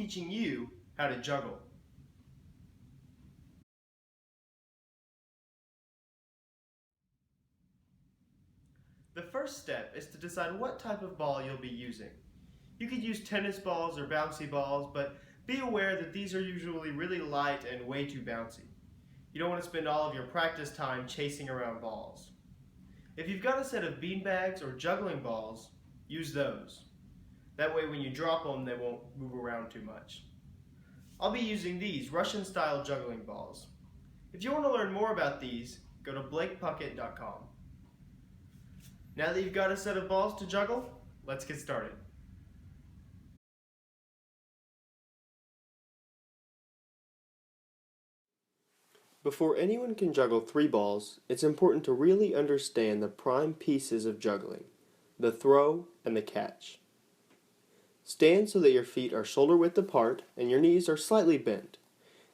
teaching you how to juggle. The first step is to decide what type of ball you'll be using. You could use tennis balls or bouncy balls, but be aware that these are usually really light and way too bouncy. You don't want to spend all of your practice time chasing around balls. If you've got a set of beanbags or juggling balls, use those. That way when you drop them, they won't move around too much. I'll be using these Russian-style juggling balls. If you want to learn more about these, go to BlaykPuckett.com. Now that you've got a set of balls to juggle, let's get started. Before anyone can juggle 3 balls, it's important to really understand the prime pieces of juggling, the throw and the catch. Stand so that your feet are shoulder width apart and your knees are slightly bent.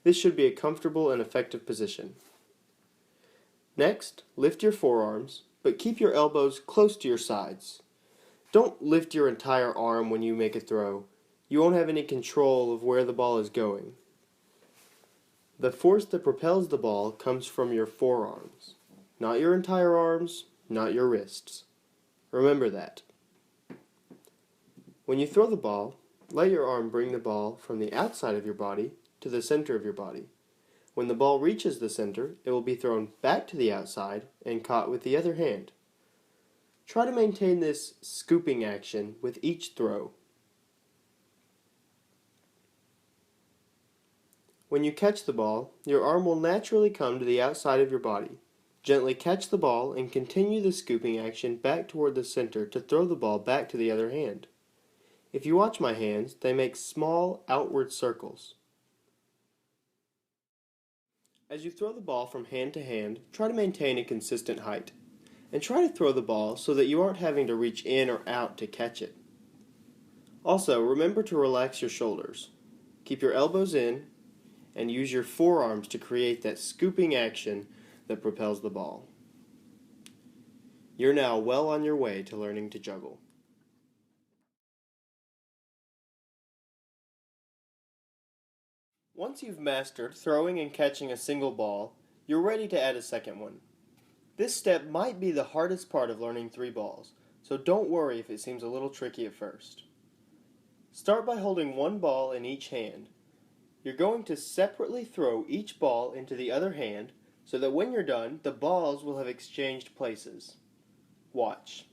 This should be a comfortable and effective position. Next, lift your forearms, but keep your elbows close to your sides. Don't lift your entire arm when you make a throw. You won't have any control of where the ball is going. The force that propels the ball comes from your forearms, not your entire arms, not your wrists. Remember that. When you throw the ball, let your arm bring the ball from the outside of your body to the center of your body. When the ball reaches the center, it will be thrown back to the outside and caught with the other hand. Try to maintain this scooping action with each throw. When you catch the ball, your arm will naturally come to the outside of your body. Gently catch the ball and continue the scooping action back toward the center to throw the ball back to the other hand. If you watch my hands, they make small outward circles. As you throw the ball from hand to hand, try to maintain a consistent height. And try to throw the ball so that you aren't having to reach in or out to catch it. Also, remember to relax your shoulders. Keep your elbows in and use your forearms to create that scooping action that propels the ball. You're now well on your way to learning to juggle. Once you've mastered throwing and catching a single ball, you're ready to add a second one. This step might be the hardest part of learning 3 balls, so don't worry if it seems a little tricky at first. Start by holding one ball in each hand. You're going to separately throw each ball into the other hand so that when you're done, the balls will have exchanged places. Watch.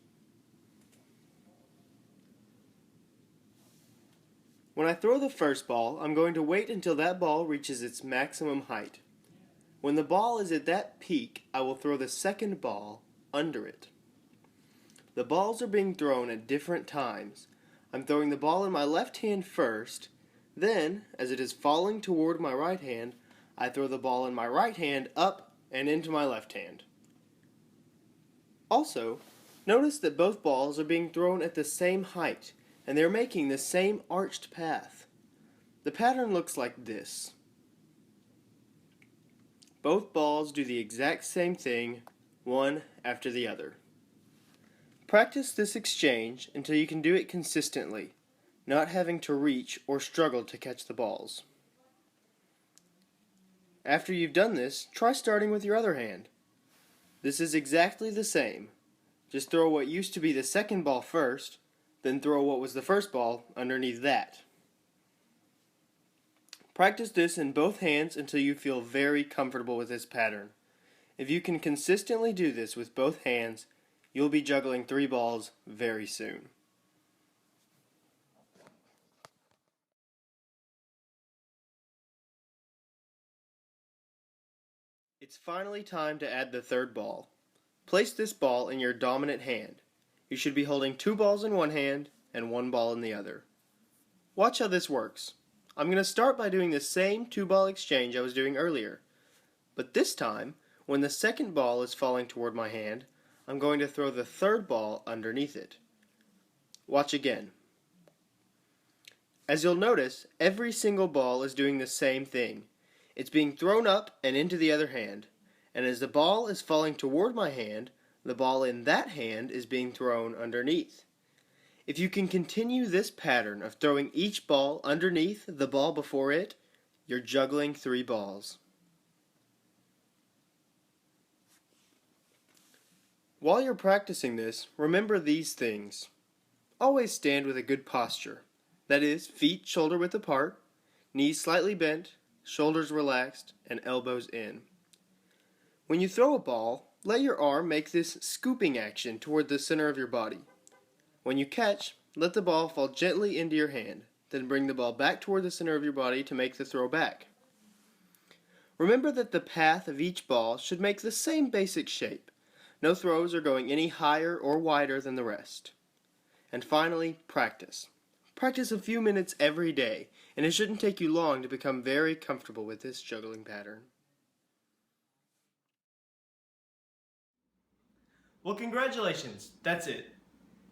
When I throw the first ball, I'm going to wait until that ball reaches its maximum height. When the ball is at that peak, I will throw the second ball under it. The balls are being thrown at different times. I'm throwing the ball in my left hand first, then, as it is falling toward my right hand, I throw the ball in my right hand up and into my left hand. Also, notice that both balls are being thrown at the same height, and they're making the same arched path. The pattern looks like this. Both balls do the exact same thing, one after the other. Practice this exchange until you can do it consistently, not having to reach or struggle to catch the balls. After you've done this, try starting with your other hand. This is exactly the same. Just throw what used to be the second ball first, then throw what was the first ball underneath that. Practice this in both hands until you feel very comfortable with this pattern. If you can consistently do this with both hands, you'll be juggling 3 balls very soon. It's finally time to add the third ball. Place this ball in your dominant hand. You should be holding 2 balls in one hand and 1 ball in the other. Watch how this works. I'm going to start by doing the same 2-ball exchange I was doing earlier. But this time, when the second ball is falling toward my hand, I'm going to throw the third ball underneath it. Watch again. As you'll notice, every single ball is doing the same thing. It's being thrown up and into the other hand, and as the ball is falling toward my hand, the ball in that hand is being thrown underneath. If you can continue this pattern of throwing each ball underneath the ball before it, you're juggling 3 balls. While you're practicing this, remember these things. Always stand with a good posture. That is, feet shoulder width apart, knees slightly bent, shoulders relaxed, and elbows in. When you throw a ball, let your arm make this scooping action toward the center of your body. When you catch, let the ball fall gently into your hand, then bring the ball back toward the center of your body to make the throw back. Remember that the path of each ball should make the same basic shape. No throws are going any higher or wider than the rest. And finally, practice. Practice a few minutes every day, and it shouldn't take you long to become very comfortable with this juggling pattern. Well, congratulations, that's it.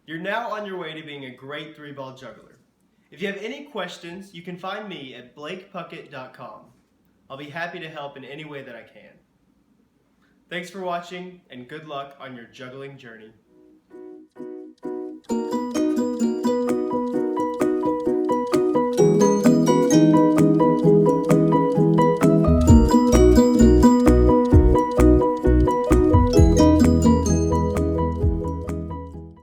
You're now on your way to being a great 3-ball juggler. If you have any questions, you can find me at BlaykPuckett.com. I'll be happy to help in any way that I can. Thanks for watching, and good luck on your juggling journey.